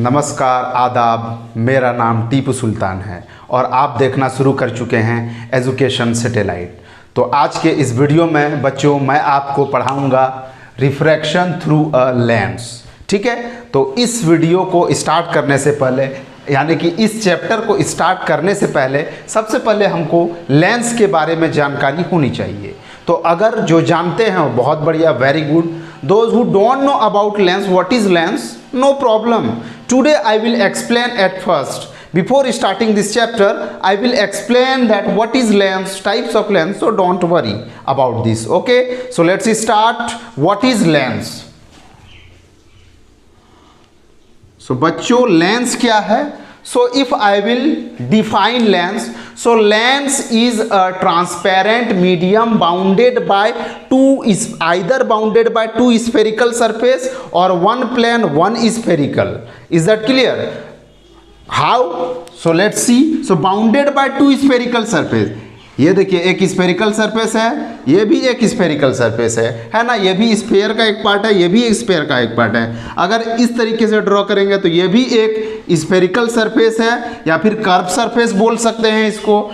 नमस्कार, आदाब। मेरा नाम टीपू सुल्तान है और आप देखना शुरू कर चुके हैं एजुकेशन सैटेलाइट। तो आज के इस वीडियो में बच्चों मैं आपको पढ़ाऊंगा रिफ्रैक्शन थ्रू अ लेंस। ठीक है, तो इस वीडियो को स्टार्ट करने से पहले यानी कि इस चैप्टर को स्टार्ट करने से पहले सबसे पहले हमको लेंस के बारे में जानकारी होनी चाहिए। तो अगर जो जानते हैं वो बहुत बढ़िया, very good. Those who don't know about lens, what is lens, no problem. Today I will explain at first. Before starting this chapter, I will explain that what is lens, types of lens, so don't worry about this. Okay, so let's start. What is lens? So बच्चों lens क्या है? So if I will define lens, so lens is a transparent medium bounded by either bounded by two spherical surface or one plane, one spherical. Is that clear? How? So let's see. So bounded by two spherical surface. ये देखिए एक spherical surface है, ये भी एक spherical surface है ना। ये भी स्फेयर का एक पार्ट है, ये भी एक स्फेयर का एक पार्ट है। अगर इस तरीके से ड्रॉ करेंगे तो ये भी एक स्फेरिकल सरफेस है या फिर कर्व सरफेस बोल सकते हैं इसको।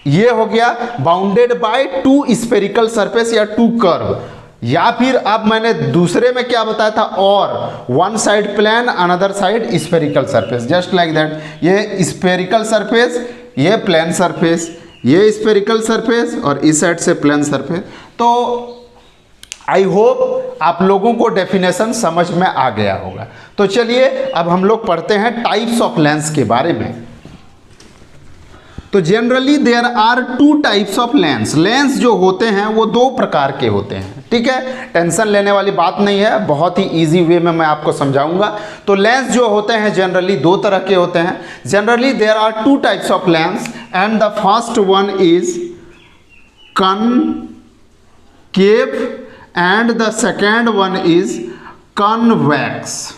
ये हो गया bounded by two spherical surface या टू कर्व। या फिर अब मैंने दूसरे में क्या बताया था, और one side plane another side spherical surface, just like that. ये स्फेरिकल सरफेस, ये प्लेन सरफेस, ये स्फेरिकल सरफेस और इस साइड से प्लेन सरफेस। तो आई होप आप लोगों को डेफिनेशन समझ में आ गया होगा। तो चलिए अब हम लोग पढ़ते हैं टाइप्स ऑफ लेंस के बारे में। तो generally there are two types of lens. Lens जो होते हैं वो दो प्रकार के होते हैं। ठीक है, टेंशन लेने वाली बात नहीं है, बहुत ही इजी वे में मैं आपको समझाऊंगा। तो लेंस जो होते हैं जनरली दो तरह के होते हैं। Generally there are two types of lens and the first one is concave and the second one is convex.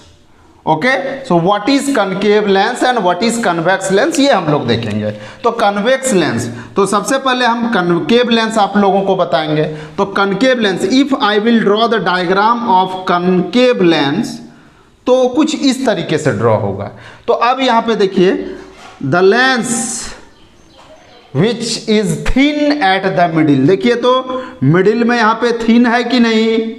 Okay, so what is concave lens and what is convex lens, ये हम लोग देखेंगे। तो कन्वेक्स लेंस, तो सबसे पहले हम concave lens आप लोगों को बताएंगे। तो concave lens, if I will draw the diagram of concave lens, तो कुछ इस तरीके से ड्रॉ होगा। तो अब यहाँ पे देखिए, the lens which is thin at the middle. देखिए तो मिडिल में यहाँ पे थिन है कि नहीं,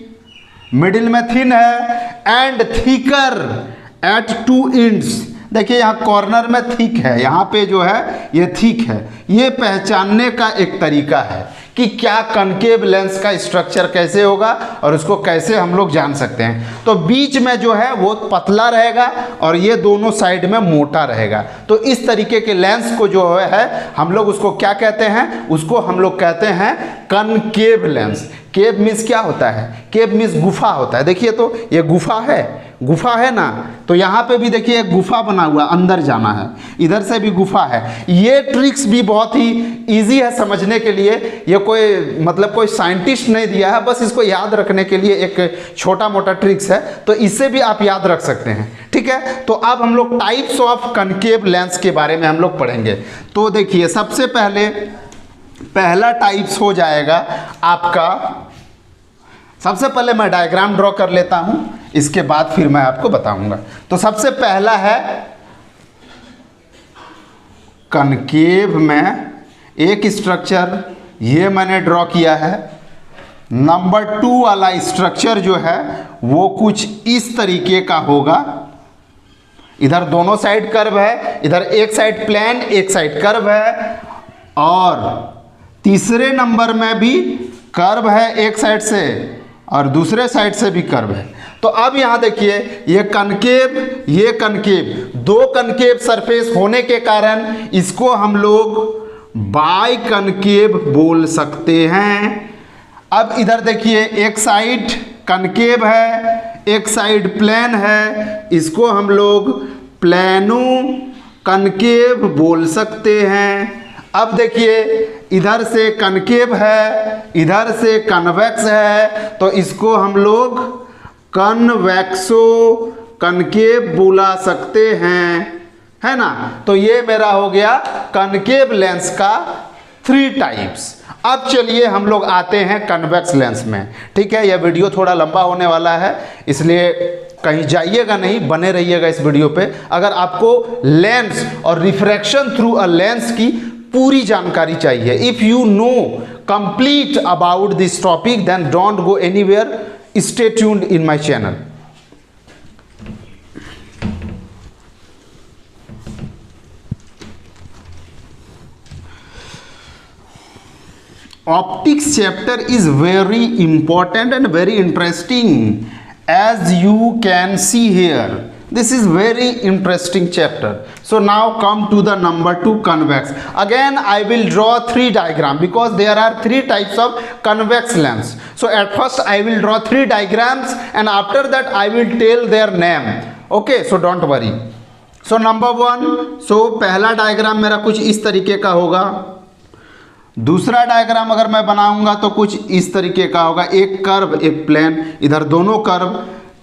मिडिल में थिन है, and thicker at two ends. देखिए यहाँ कॉर्नर में थिक है, यहाँ पे जो है ये थिक है। ये पहचानने का एक तरीका है कि क्या कनकेव लेंस का स्ट्रक्चर कैसे होगा और उसको कैसे हम लोग जान सकते हैं। तो बीच में जो है वो पतला रहेगा और ये दोनों साइड में मोटा रहेगा। तो इस तरीके के लेंस को जो है हम लोग उसको क्या कहते हैं, उसको हम लोग कहते हैं कनकेव लेंस। केव मीन्स क्या होता है, केव मीन्स गुफा होता है। देखिए तो ये गुफा है, गुफा है ना। तो यहाँ पे भी देखिए एक गुफा बना हुआ, अंदर जाना है, इधर से भी गुफा है। ये ट्रिक्स भी बहुत ही इजी है समझने के लिए। ये कोई मतलब कोई साइंटिस्ट नहीं दिया है, बस इसको याद रखने के लिए एक छोटा मोटा ट्रिक्स है। तो इससे भी आप याद रख सकते हैं। ठीक है, तो अब हम लोग टाइप्स ऑफ कनकेव लेंस के बारे में हम लोग पढ़ेंगे। तो देखिए सबसे पहले पहला टाइप्स हो जाएगा आपका, सबसे पहले मैं डायग्राम ड्रॉ कर लेता हूं, इसके बाद फिर मैं आपको बताऊंगा। तो सबसे पहला है कनकेव में एक स्ट्रक्चर, ये मैंने ड्रॉ किया है। नंबर 2 वाला स्ट्रक्चर जो है वो कुछ इस तरीके का होगा। इधर दोनों साइड कर्व है, इधर एक साइड प्लेन एक साइड कर्व है, और तीसरे नंबर में भी कर्व है एक साइड से और दूसरे साइड से भी कर्व है। तो अब यहाँ देखिए ये कनकेव, दो कनकेव सरफेस होने के कारण इसको हम लोग बाई कनकेव बोल सकते हैं। अब इधर देखिए एक साइड कनकेव है, एक साइड प्लेन है, इसको हम लोग प्लेनो कनकेव बोल सकते हैं। अब देखिए इधर से कनकेव है, इधर से कन्वेक्स है, तो इसको हम लोग कन्वेक्सो कनकेव बुला सकते हैं, है ना। तो ये मेरा हो गया कनकेव लेंस का 3 टाइप्स। अब चलिए हम लोग आते हैं कन्वेक्स लेंस में। ठीक है, यह वीडियो थोड़ा लंबा होने वाला है, इसलिए कहीं जाइएगा नहीं, बने रहिएगा इस वीडियो पे। अगर आपको लेंस और रिफ्रैक्शन थ्रू अ लेंस की पूरी जानकारी चाहिए, if you know complete about this topic then don't go anywhere, stay tuned in my channel. Optics chapter is very important and very interesting, as you can see here. This is very interesting chapter. So now come to the number 2, convex. Again I will draw 3 diagram because there are 3 types of convex lens. So at first I will draw 3 diagrams and after that I will tell their name. Okay, so don't worry. So number 1, so पहला diagram मेरा कुछ इस तरीके का होगा। दूसरा diagram अगर मैं बनाऊंगा तो कुछ इस तरीके का होगा, एक कर्व एक प्लेन, इधर दोनों कर्व।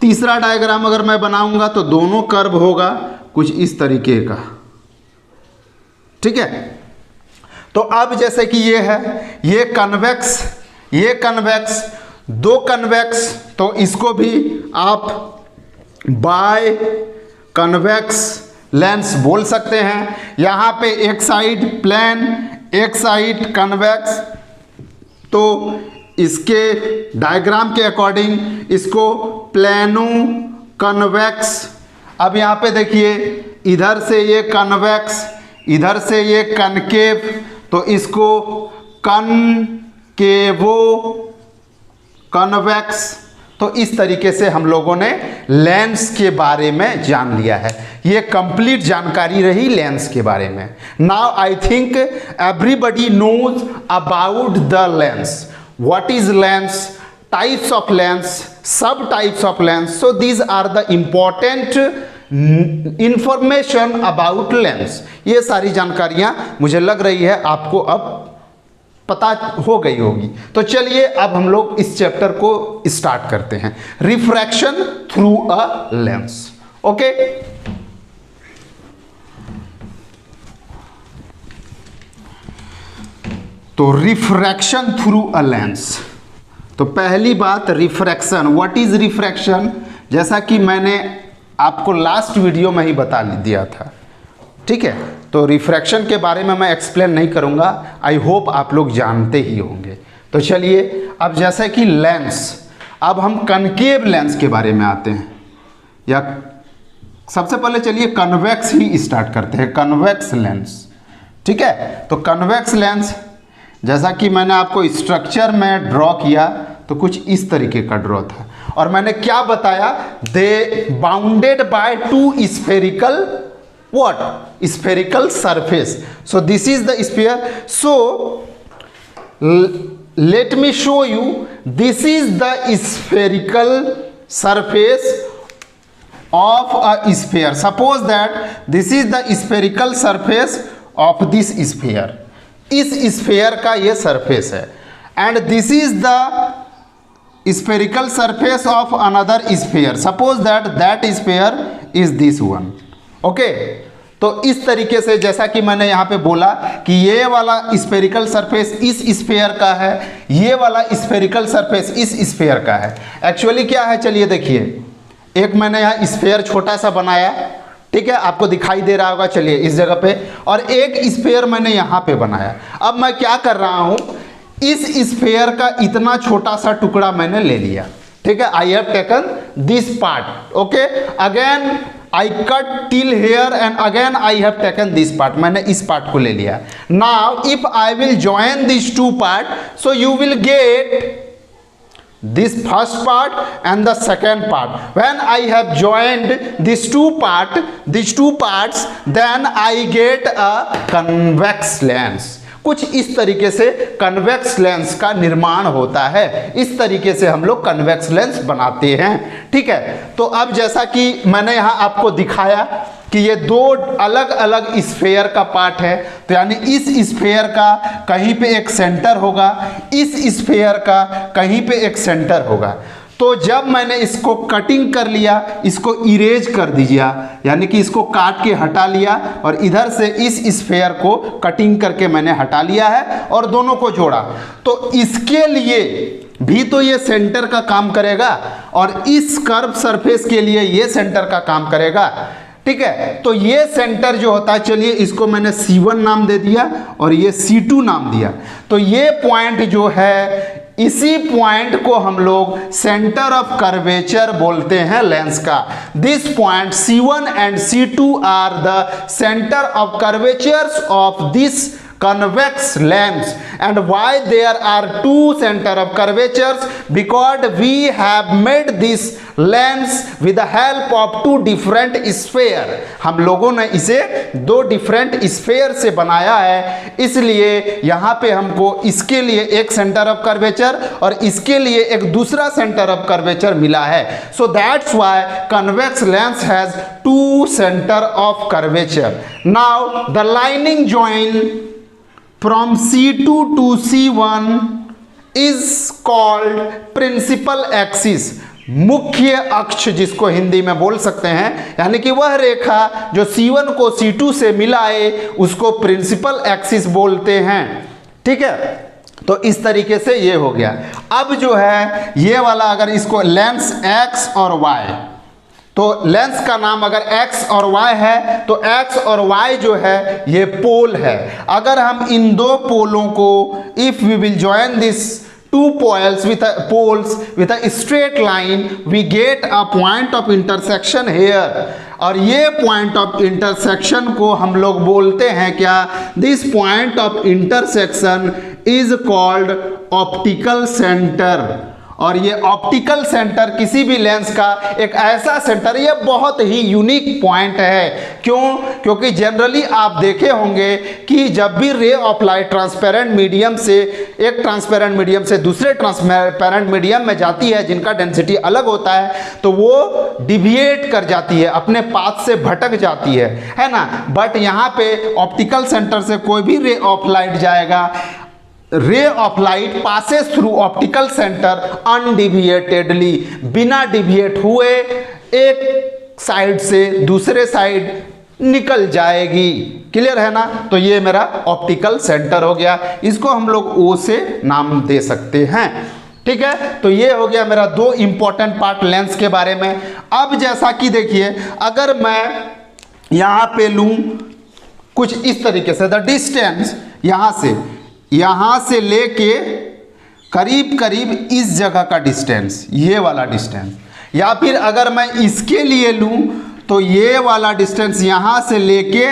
तीसरा डायग्राम अगर मैं बनाऊंगा तो दोनों कर्व होगा कुछ इस तरीके का, ठीक है। तो अब जैसे कि ये है, ये कन्वेक्स, ये कन्वेक्स, 2 कन्वेक्स, तो इसको भी आप बाय कन्वेक्स लेंस बोल सकते हैं। यहाँ पे एक साइड प्लेन, एक साइड कन्वेक्स, तो इसके डायग्राम के अकॉर्डिंग इसको प्लेनो कन्वेक्स। अब यहाँ पे देखिए, इधर से ये कन्वेक्स, इधर से ये कनकेव, तो इसको कनकेवो कन्वेक्स। तो इस तरीके से हम लोगों ने लेंस के बारे में जान लिया है। ये कंप्लीट जानकारी रही लेंस के बारे में। Now I think everybody knows about the lens, what is lens, types of lens, sub types of lens. So these are the important information about lens. ये सारी जानकारियां मुझे लग रही है आपको अब पता हो गई होगी। तो चलिए अब हम लोग इस चैप्टर को स्टार्ट करते हैं, refraction through a lens. Okay, तो रिफ्रैक्शन थ्रू अ लेंस। तो पहली बात रिफ्रैक्शन, व्हाट इज रिफ्रैक्शन, जैसा कि मैंने आपको लास्ट वीडियो में ही बता दिया था, ठीक है। तो रिफ्रैक्शन के बारे में मैं एक्सप्लेन नहीं करूंगा, आई होप आप लोग जानते ही होंगे। तो चलिए अब जैसे कि लेंस, अब हम कनकेव लेंस के बारे में आते हैं, या सबसे पहले चलिए कन्वेक्स ही स्टार्ट करते हैं, कन्वेक्स लेंस, ठीक है। तो कन्वेक्स लेंस जैसा कि मैंने आपको स्ट्रक्चर में ड्रॉ किया तो कुछ इस तरीके का ड्रॉ था, और मैंने क्या बताया, they bounded by 2 spherical what spherical surface. So this is the sphere. So let me show you, this is the spherical surface of a sphere. Suppose that this is the spherical surface of this sphere. इस sphere का ये surface है, and this is the spherical surface of another sphere. Suppose that that sphere is this one. Okay, तो इस तरीके से जैसा कि मैंने यहाँ पे बोला कि ये वाला स्फेरिकल सरफेस इस स्फेयर का है, ये वाला स्फेरिकल सरफेस इस स्फेयर का है। एक्चुअली क्या है, चलिए देखिए, एक मैंने यहाँ स्फेयर छोटा सा बनाया, ठीक है, आपको दिखाई दे रहा होगा, चलिए इस जगह पे, और एक स्फेयर मैंने यहाँ पे बनाया। अब मैं क्या कर रहा हूँ, इस स्फेयर का इतना छोटा सा टुकड़ा मैंने ले लिया, ठीक है। I have taken this part, okay, again I cut till here and again I have taken this part. मैंने इस पार्ट को ले लिया। Now if I will join these 2 part, so you will get this first part and the second part. When I have joined these 2 parts, then I get a convex lens. कुछ इस तरीके से convex lens का निर्माण होता है। इस तरीके से हम लोग कन्वेक्स लेंस बनाते हैं, ठीक है। तो अब जैसा कि मैंने यहाँ आपको दिखाया कि ये 2 अलग अलग स्फेयर का पार्ट है, तो यानी इस स्फेयर का कहीं पे एक सेंटर होगा, इस स्फेयर का कहीं पे एक सेंटर होगा। तो जब मैंने इसको कटिंग कर लिया, इसको इरेज कर दीजिए, यानी कि इसको काट के हटा लिया, और इधर से इस स्फेयर को कटिंग करके मैंने हटा लिया है और दोनों को जोड़ा। तो इसके लिए भी तो ये सेंटर का काम करेगा और इस कर्व सरफेस के लिए ये सेंटर का काम करेगा। ठीक है, तो ये सेंटर जो होता है, चलिए इसको मैंने C1 नाम दे दिया और ये C2 नाम दिया। तो ये पॉइंट जो है, इसी पॉइंट को हम लोग सेंटर ऑफ कर्वेचर बोलते हैं लेंस का। This point C1 and C2 are the centre of curvatures of this convex lens. And why there are two center of curvatures? Because we have made this lens with the help of two different sphere. हम लोगों ने इसे दो different sphere से बनाया है, इसलिए यहाँ पे हमको इसके लिए एक सेंटर ऑफ कर्वेचर और इसके लिए एक दूसरा सेंटर ऑफ कर्वेचर मिला है। So that's why convex lens has two center of curvature. Now the lining join from C2 to C1 is called principal axis, मुख्य अक्ष जिसको हिंदी में बोल सकते हैं, यानी कि वह रेखा जो C1 को C2 से मिलाए उसको प्रिंसिपल एक्सिस बोलते हैं। ठीक है, तो इस तरीके से ये हो गया। अब जो है ये वाला, अगर इसको लेंस X और Y, तो लेंस का नाम अगर x और y है तो x और y जो है ये पोल है। अगर हम इन दो पोलों को, if we will join this two poles with a straight line, we get a point of intersection here. और ये पॉइंट ऑफ इंटरसेक्शन को हम लोग बोलते हैं क्या? This point of intersection is called optical centre. और ये ऑप्टिकल सेंटर किसी भी लेंस का एक ऐसा सेंटर, ये बहुत ही यूनिक पॉइंट है। क्यों? क्योंकि जनरली आप देखे होंगे कि जब भी ray of light transparent medium से, एक ट्रांसपेरेंट मीडियम से दूसरे ट्रांसपेरेंट मीडियम में जाती है जिनका डेंसिटी अलग होता है, तो वो डिविएट कर जाती है, अपने पाथ से भटक जाती है ना। बट यहाँ पे ऑप्टिकल सेंटर से कोई भी रे ऑफ लाइट जाएगा, ray of light passes through optical centre undeviatedly, बिना डिविएट हुए एक साइड से दूसरे साइड निकल जाएगी। क्लियर है ना? तो ये मेरा ऑप्टिकल सेंटर हो गया, इसको हम लोग O से नाम दे सकते हैं। ठीक है, तो ये हो गया मेरा दो इंपॉर्टेंट पार्ट लेंस के बारे में। अब जैसा कि देखिए, अगर मैं यहाँ पे लूँ कुछ इस तरीके से, द डिस्टेंस यहाँ से लेके करीब करीब इस जगह का डिस्टेंस, ये वाला डिस्टेंस, या फिर अगर मैं इसके लिए लूँ तो ये वाला डिस्टेंस यहाँ से लेके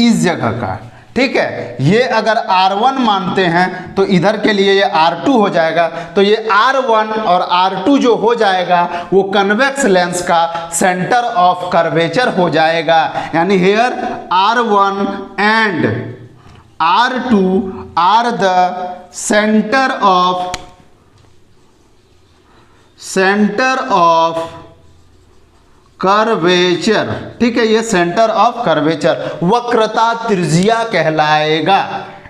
इस जगह का। ठीक है, ये अगर R1 मानते हैं तो इधर के लिए ये R2 हो जाएगा। तो ये R1 और R2 जो हो जाएगा वो कन्वेक्स लेंस का सेंटर ऑफ कर्वेचर हो जाएगा। यानी here R1 and R2 are the center of curvature. ठीक है, ये सेंटर ऑफ कर्वेचर वक्रता त्रिज्या कहलाएगा,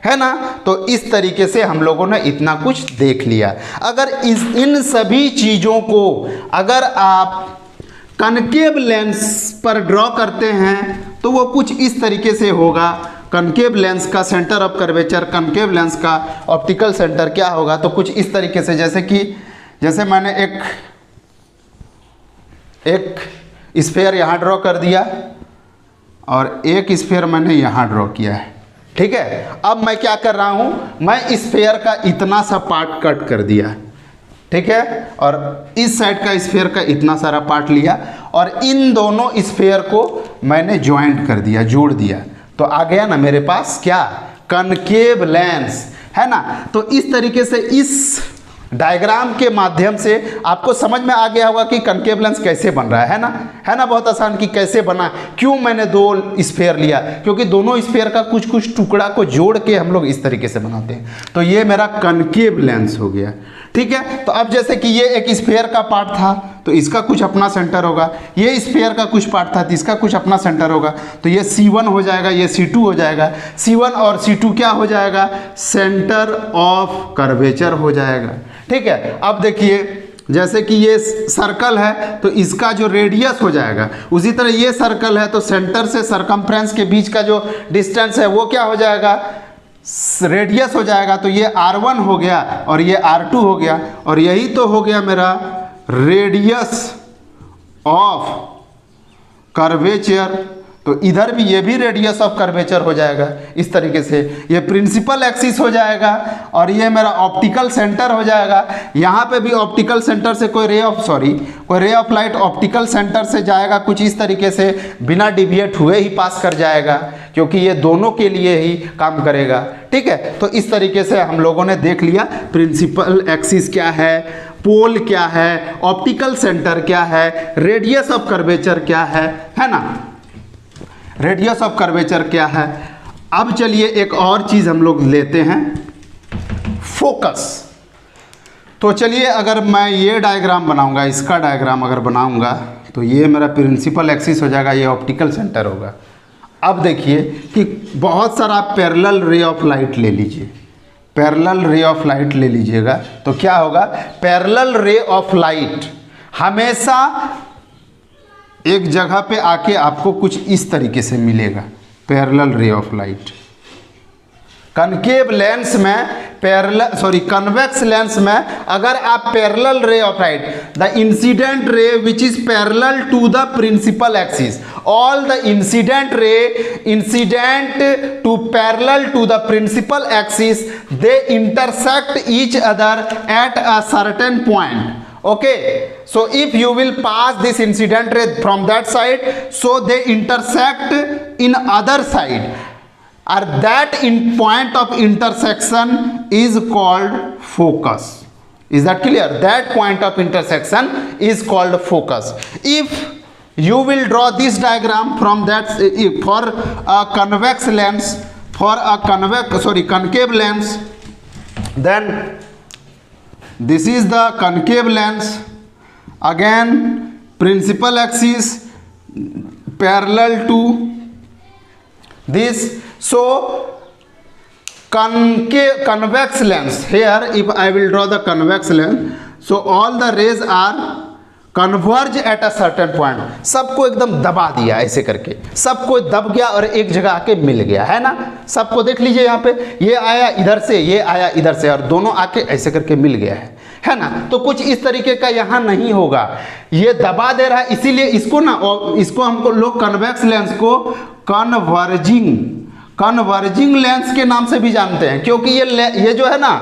है ना। तो इस तरीके से हम लोगों ने इतना कुछ देख लिया। अगर इन सभी चीज़ों को अगर आप कनकेव लेंस पर ड्रॉ करते हैं तो वो कुछ इस तरीके से होगा। कनकेव लेंस का centre of curvature, concave lens का ऑप्टिकल सेंटर क्या होगा, तो कुछ इस तरीके से, जैसे मैंने एक स्फेयर यहाँ ड्रॉ कर दिया और एक स्फेयर मैंने यहाँ ड्रॉ किया है। ठीक है, अब मैं क्या कर रहा हूँ, मैं स्फेयर का इतना सा पार्ट कट कर दिया। ठीक है, और इस साइड का स्फेयर का इतना सारा पार्ट लिया और इन दोनों स्फेयर को मैंने ज्वाइंट कर दिया, जोड़ दिया। तो आ गया ना मेरे पास क्या? कनकेव लेंस, है ना। तो इस तरीके से इस डायग्राम के माध्यम से आपको समझ में आ गया होगा कि कनकेव लेंस कैसे बन रहा है ना। बहुत आसान कि कैसे बना। क्यों मैंने दो स्फेयर लिया? क्योंकि दोनों स्फेयर का कुछ कुछ टुकड़ा को जोड़ के हम लोग इस तरीके से बनाते हैं। तो ये मेरा कनकेव लेंस हो गया। ठीक है, तो अब जैसे कि ये एक स्फेयर का पार्ट था तो इसका कुछ अपना सेंटर होगा, ये स्फेयर का कुछ पार्ट था तो इसका कुछ अपना सेंटर होगा। तो ये C1 हो जाएगा, ये C2 हो जाएगा। C1 और C2 क्या हो जाएगा? सेंटर ऑफ कर्वेचर हो जाएगा। ठीक है, अब देखिए जैसे कि ये सर्कल है तो इसका जो रेडियस हो जाएगा, उसी तरह ये सर्कल है तो सेंटर से सरकमफ्रेंस के बीच का जो डिस्टेंस है वो क्या हो जाएगा? रेडियस हो जाएगा तो ये R1 हो गया और ये R2 हो गया, और यही तो हो गया मेरा रेडियस ऑफ कर्वेचर। तो इधर भी ये भी रेडियस ऑफ कर्वेचर हो जाएगा। इस तरीके से ये प्रिंसिपल एक्सिस हो जाएगा और ये मेरा ऑप्टिकल सेंटर हो जाएगा। यहाँ पे भी ऑप्टिकल सेंटर से कोई ray of light optical centre से जाएगा कुछ इस तरीके से, बिना डिविएट हुए ही पास कर जाएगा, क्योंकि ये दोनों के लिए ही काम करेगा। ठीक है, तो इस तरीके से हम लोगों ने देख लिया प्रिंसिपल एक्सिस क्या है, पोल क्या है, ऑप्टिकल सेंटर क्या है, रेडियस ऑफ कर्वेचर क्या है ना, रेडियस ऑफ कर्वेचर क्या है। अब चलिए एक और चीज़ हम लोग लेते हैं, फोकस। तो चलिए अगर मैं ये डायग्राम बनाऊंगा, इसका डायग्राम अगर बनाऊंगा तो ये मेरा प्रिंसिपल एक्सिस हो जाएगा, ये ऑप्टिकल सेंटर होगा। अब देखिए कि बहुत सारा पैरेलल रे ऑफ लाइट ले लीजिए, पैरेलल रे ऑफ लाइट ले लीजिएगा तो क्या होगा, पैरेलल रे ऑफ लाइट हमेशा एक जगह पे आके आपको कुछ इस तरीके से मिलेगा, पैरेलल रे ऑफ लाइट। कनकेव लेंस में कन्वेक्स लेंस में अगर आप पैरेलल रे of light, the incident ray which is parallel to the principal axis, all the incident ray incident to parallel to the principal axis, they intersect each other at a certain point. Okay, so if you will pass this incident ray from that side, so they intersect in other side, or that in point of intersection is called focus. Is that clear? That point of intersection is called focus. If you will draw this diagram from that for a convex lens, for a concave lens, then this is the concave lens, again principal axis parallel to this. So convex lens, here if I will draw the convex lens, so all the rays are converge eight a certain point. सबको एकदम दबा दिया ऐसे करके, सबको दब गया और एक जगह आके मिल गया, है ना। सबको देख लीजिए यहाँ पे, ये आया इधर से, ये आया इधर से, और दोनों आके ऐसे करके मिल गया है ना। तो कुछ इस तरीके का यहाँ नहीं होगा, ये दबा दे रहा है, इसीलिए इसको ना, इसको हमको लोग कन्वेक्स लेंस को कन्वर्जिंग लेंस के नाम से भी जानते हैं, क्योंकि ये जो है ना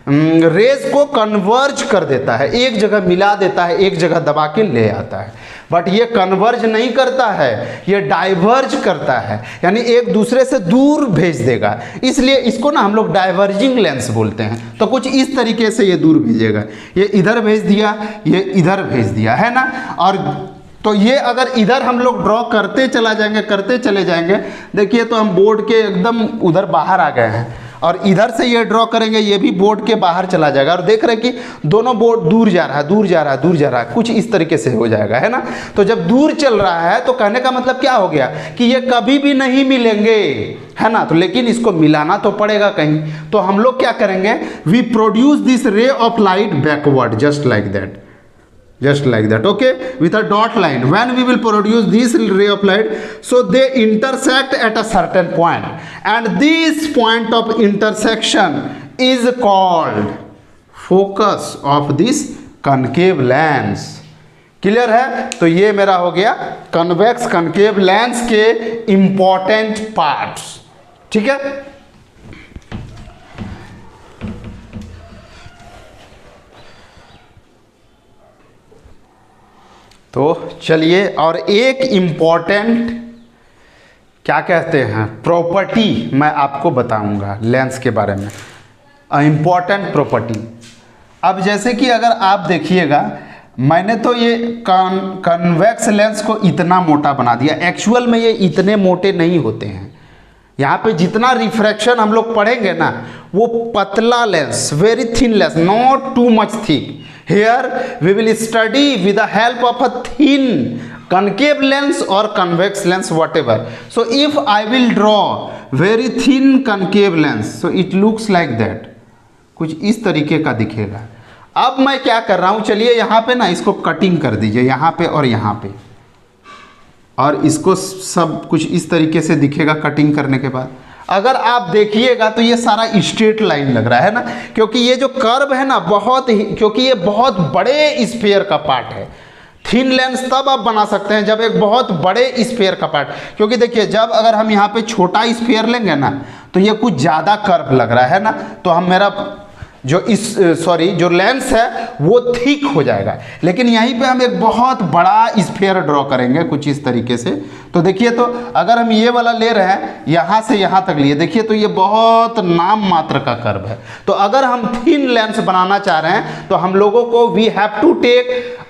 रेज को कन्वर्ज कर देता है, एक जगह मिला देता है, एक जगह दबा के ले आता है। बट ये कन्वर्ज नहीं करता है, ये डाइवर्ज करता है, यानी एक दूसरे से दूर भेज देगा, इसलिए इसको ना हम लोग डाइवर्जिंग लेंस बोलते हैं। तो कुछ इस तरीके से ये दूर भेजेगा, ये इधर भेज दिया, ये इधर भेज दिया, है ना। और तो ये अगर इधर हम लोग ड्रॉ करते चले जाएंगे, देखिए तो हम बोर्ड के एकदम उधर बाहर आ गए हैं, और इधर से ये ड्रॉ करेंगे, ये भी बोर्ड के बाहर चला जाएगा, और देख रहे हैं कि दोनों बोर्ड दूर जा रहा है, कुछ इस तरीके से हो जाएगा, है ना। तो जब दूर चल रहा है तो कहने का मतलब क्या हो गया कि ये कभी भी नहीं मिलेंगे, है ना। तो लेकिन इसको मिलाना तो पड़ेगा कहीं, तो हम लोग क्या करेंगे, we produce this ray of light backward, just like that, okay, with a dot line. When we will produce this ray of light, so they intersect at a certain point, and this point of intersection is called focus of this concave lens. Clear है। तो ये मेरा हो गया convex concave lens के important parts, ठीक है। तो चलिए, और एक इम्पॉर्टेंट क्या कहते हैं प्रॉपर्टी मैं आपको बताऊंगा लेंस के बारे में, इम्पॉर्टेंट प्रॉपर्टी। अब जैसे कि अगर आप देखिएगा, मैंने तो ये कन्वेक्स लेंस को इतना मोटा बना दिया, एक्चुअल में ये इतने मोटे नहीं होते हैं। यहाँ पे जितना रिफ्रैक्शन हम लोग पढ़ेंगे ना, वो पतला lens, very thin lens, not too much thick. Here we will study with the help of a thin concave lens or convex lens, whatever. So if I will draw very thin concave lens, so it looks like that, कुछ इस तरीके का दिखेगा। अब मैं क्या कर रहा हूँ, चलिए यहाँ पे ना इसको कटिंग कर दीजिए, यहाँ पे और यहाँ पे, और इसको सब कुछ इस तरीके से दिखेगा कटिंग करने के बाद। अगर आप देखिएगा तो ये सारा स्ट्रेट लाइन लग रहा है ना, क्योंकि ये जो कर्व है ना बहुत ही, क्योंकि ये बहुत बड़े स्फीयर का पार्ट है। थिन लेंस तब आप बना सकते हैं जब एक बहुत बड़े स्फीयर का पार्ट, क्योंकि देखिए जब अगर हम यहाँ पे छोटा स्फीयर लेंगे ना तो ये कुछ ज़्यादा कर्व लग रहा है ना, तो हम मेरा जो लेंस है वो थिक हो जाएगा। लेकिन यहीं पे हम एक बहुत बड़ा स्फीयर ड्रॉ करेंगे कुछ इस तरीके से। तो देखिए, तो अगर हम ये वाला ले रहे हैं यहाँ से यहाँ तक लिए, देखिए तो ये बहुत नाम मात्र का कर्व है। तो अगर हम थिन लेंस बनाना चाह रहे हैं तो हम लोगों को we have to take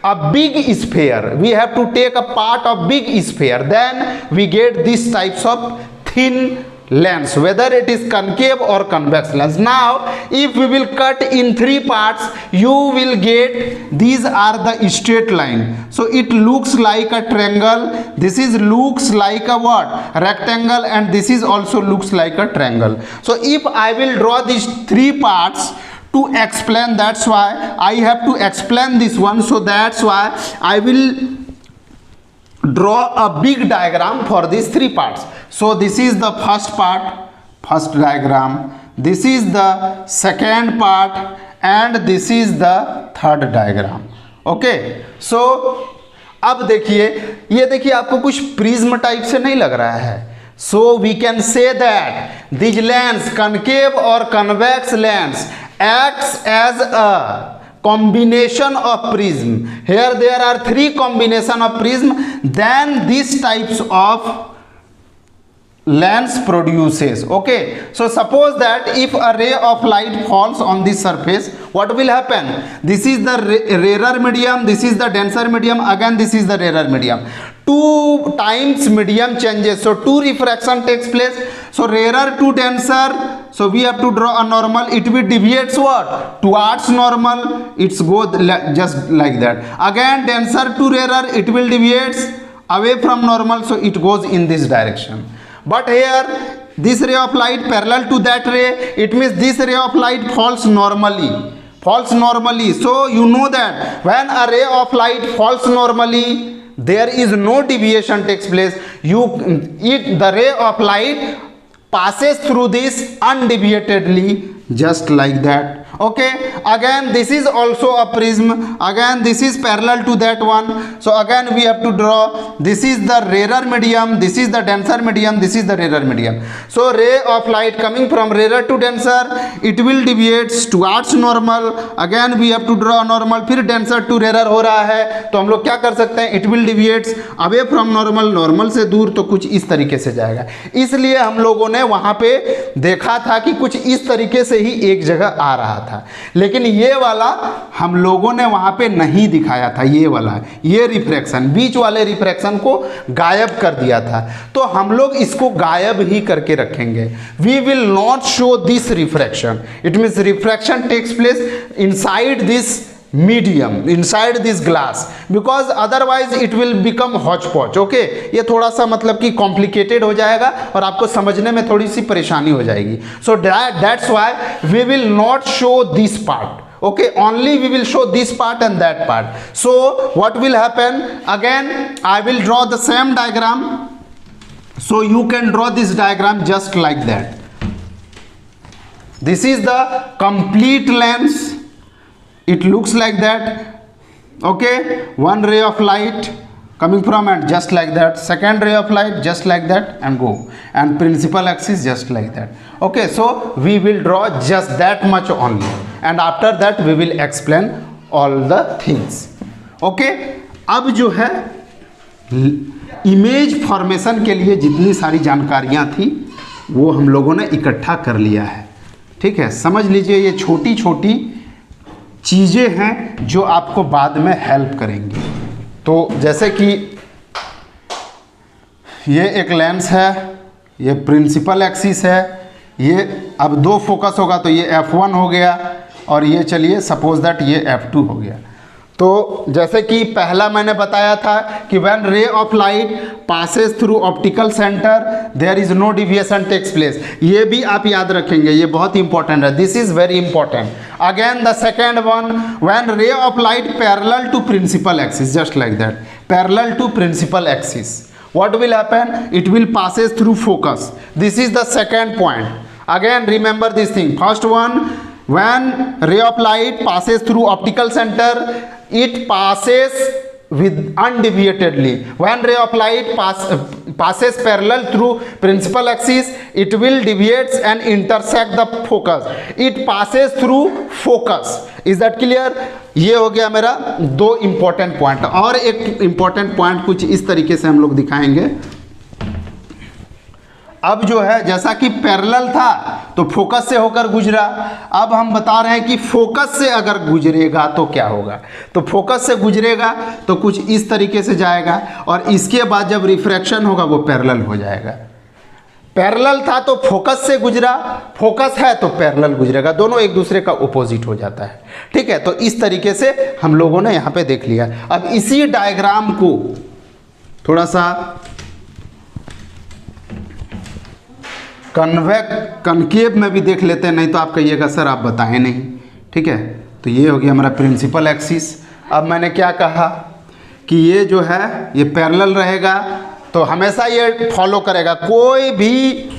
a big sphere, we have to take a part of big sphere, then we get this types of thin lens, whether it is concave or convex lens. Now if we will cut in 3 parts, you will get these are the straight line. So it looks like a triangle, this is looks like a what, rectangle, and this is also looks like a triangle. So if I will draw these 3 parts to explain, that's why I have to explain this one, so that's why I will draw a big diagram for these 3 parts. So this is the first part, first diagram, this is the second part, and this is the third diagram. Okay, so अब देखिए, ये देखिए आपको कुछ prism type से नहीं लग रहा है? So we can say that these lens, concave or convex lens, acts as a combination of prism. Here there are 3 combination of prism, then these types of lens produces. Okay, so suppose that if a ray of light falls on this surface, what will happen? This is the rarer medium, this is the denser medium, again this is the rarer medium. 2 times medium changes, so 2 refraction takes place. So rarer to denser, so we have to draw a normal, it will deviates what, towards normal, it's go just like that. Again denser to rarer, it will deviates away from normal, so it goes in this direction. But here this ray of light parallel to that ray, it means this ray of light falls normally, so you know that when a ray of light falls normally, there is no deviation takes place. The ray of light passes through this undeviatedly, just like that. Okay, again this is also a prism, again this is parallel to that one, so again we have to draw, this is the rarer medium, this is the denser medium, this is the rarer medium. So ray of light coming from rarer to denser, it will deviates towards normal, again we have to draw a normal, फिर denser to rarer हो रहा है तो हम लोग क्या कर सकते हैं, it will deviates away from normal, normal से दूर, तो कुछ इस तरीके से जाएगा। इसलिए हम लोगों ने वहाँ पे देखा था कि कुछ इस तरीके से ही एक जगह आ रहा था, लेकिन ये वाला हम लोगों ने वहां पे नहीं दिखाया था। ये वाला, ये रिफ्रैक्शन, बीच वाले रिफ्रैक्शन को गायब कर दिया था, तो हम लोग इसको गायब ही करके रखेंगे। We will not show this refraction, it means refraction takes place inside this medium, inside this glass, because otherwise it will become hodgepodge. Okay, ये थोड़ा सा मतलब कि complicated हो जाएगा और आपको समझने में थोड़ी सी परेशानी हो जाएगी। So that's why we will not show this part. Okay, only we will show this part and that part. So what will happen? Again I will draw the same diagram, so you can draw this diagram just like that. This is the complete lens, it looks like that. Okay, one ray of light coming from and just like that, second ray of light just like that, and go, and principal axis just like that. Okay, so we will draw just that much only, and after that we will explain all the things. Okay, अब जो है image formation के लिए जितनी सारी जानकारियाँ थी वो हम लोगों ने इकट्ठा कर लिया है। ठीक है, समझ लीजिए ये छोटी छोटी चीज़ें हैं जो आपको बाद में हेल्प करेंगी। तो जैसे कि ये एक लेंस है, ये प्रिंसिपल एक्सिस है, ये अब 2 फोकस होगा तो ये F1 हो गया, और ये चलिए सपोज दैट ये F2 हो गया। तो जैसे कि पहला मैंने बताया था कि when ray of light passes through optical centre there is no deviation takes place. ये भी आप याद रखेंगे, ये बहुत इंपॉर्टेंट है, this is very important. Again the second one, when ray of light parallel to principal axis, just like that, parallel to principal axis. what will happen? It will passes through focus. This is the second point. Again remember this thing. First one, when ray of light passes through optical center, it passes with undeviatedly. When ray of light passes parallel through principal axis, it will deviates and intersect the focus. It passes through focus. Is that clear? ये हो गया मेरा दो important point. और एक important point कुछ इस तरीके से हम लोग दिखाएंगे। अब जो है जैसा कि पैरेलल था तो फोकस से होकर गुजरा, अब हम बता रहे हैं कि फोकस से अगर गुजरेगा तो क्या होगा। तो फोकस से गुजरेगा तो कुछ इस तरीके से जाएगा और इसके बाद जब रिफ्रैक्शन होगा वो पैरेलल हो जाएगा। पैरेलल था तो फोकस से गुजरा, फोकस है तो पैरेलल गुजरेगा, दोनों एक दूसरे का ऑपोजिट हो जाता है। ठीक है, तो इस तरीके से हम लोगों ने यहाँ पे देख लिया। अब इसी डायग्राम को थोड़ा सा कनकेव में भी देख लेते हैं, नहीं तो आप कहिएगा सर आप बताएं नहीं। ठीक है, तो ये हो गया हमारा प्रिंसिपल एक्सिस। अब मैंने क्या कहा कि ये जो है ये पैरेलल रहेगा तो हमेशा ये फॉलो करेगा, कोई भी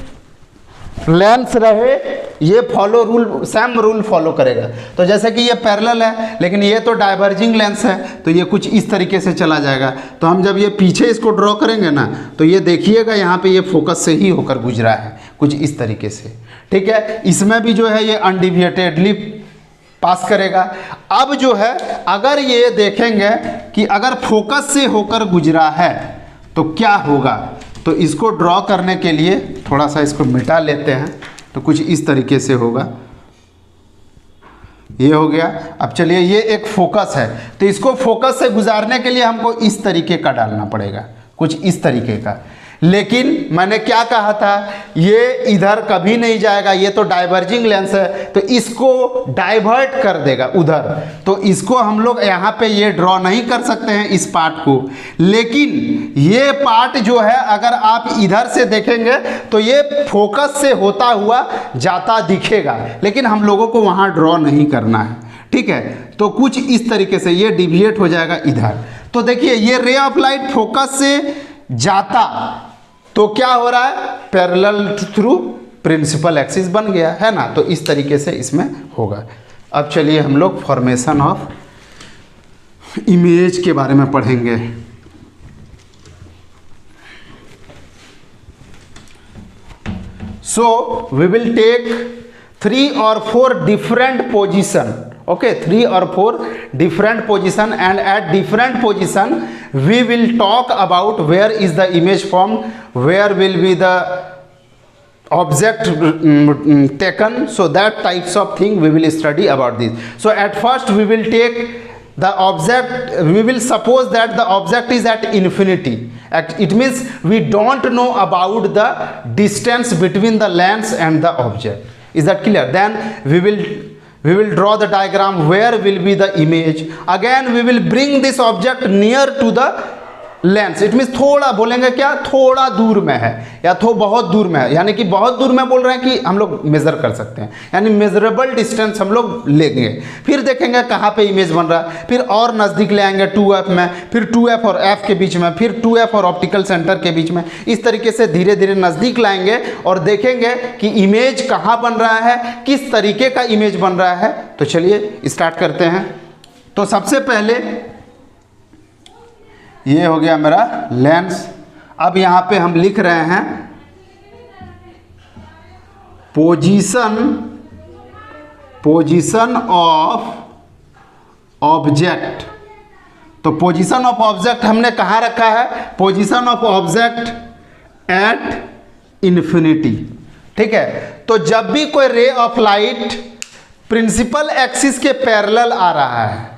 लेंस रहे ये follow rule, same rule follow करेगा। तो जैसे कि ये पैरेलल है लेकिन ये तो डाइवर्जिंग लेंस है तो ये कुछ इस तरीके से चला जाएगा। तो हम जब ये पीछे इसको ड्रॉ करेंगे ना तो ये देखिएगा यहाँ पे ये फोकस से ही होकर गुजरा है कुछ इस तरीके से। ठीक है, इसमें भी जो है ये अनडिविएटेडली पास करेगा। अब जो है अगर ये देखेंगे कि अगर फोकस से होकर गुजरा है तो क्या होगा, तो इसको ड्रॉ करने के लिए थोड़ा सा इसको मिटा लेते हैं तो कुछ इस तरीके से होगा। ये हो गया। अब चलिए ये एक फोकस है तो इसको फोकस से गुजारने के लिए हमको इस तरीके का डालना पड़ेगा, कुछ इस तरीके का। लेकिन मैंने क्या कहा था, ये इधर कभी नहीं जाएगा, ये तो डाइवर्जिंग लेंस है तो इसको डाइवर्ट कर देगा उधर। तो इसको हम लोग यहाँ पे ये ड्रॉ नहीं कर सकते हैं इस पार्ट को, लेकिन ये पार्ट जो है अगर आप इधर से देखेंगे तो ये फोकस से होता हुआ जाता दिखेगा, लेकिन हम लोगों को वहाँ ड्रॉ नहीं करना है। ठीक है, तो कुछ इस तरीके से ये डिविएट हो जाएगा इधर। तो देखिए ये रे ऑफ लाइट फोकस से जाता तो क्या हो रहा है, पैरेलल थ्रू प्रिंसिपल एक्सिस बन गया है ना। तो इस तरीके से इसमें होगा। अब चलिए हम लोग फॉर्मेशन ऑफ इमेज के बारे में पढ़ेंगे। So we will take 3 or 4 different position, okay, 3 or 4 different position, and at different position we will talk about where is the image formed, where will be the object taken. So that types of thing we will study about this. So at first we will take the object, we will suppose that the object is at infinity. It means we don't know about the distance between the lens and the object. Is that clear? Then we will draw the diagram where will be the image. Again we will bring this object near to the lens. It means थोड़ा बोलेंगे क्या, थोड़ा दूर में है या तो बहुत दूर में है, यानी कि बहुत दूर में बोल रहे हैं कि हम लोग मेज़र कर सकते हैं, यानी मेजरेबल डिस्टेंस हम लोग लेंगे। फिर देखेंगे कहाँ पे इमेज बन रहा है, फिर और नज़दीक ले आएंगे 2f में, फिर 2f और f के बीच में, फिर 2f और ऑप्टिकल सेंटर के बीच में। इस तरीके से धीरे धीरे नज़दीक लाएंगे और देखेंगे कि इमेज कहाँ बन रहा है, किस तरीके का इमेज बन रहा है। तो चलिए स्टार्ट करते हैं। तो सबसे पहले ये हो गया मेरा लेंस। अब यहाँ पे हम लिख रहे हैं पोजीशन ऑफ ऑब्जेक्ट। तो पोजीशन ऑफ ऑब्जेक्ट हमने कहाँ रखा है, position of object at infinity. ठीक है, तो जब भी कोई ray of light principal axis के पैरेलल आ रहा है,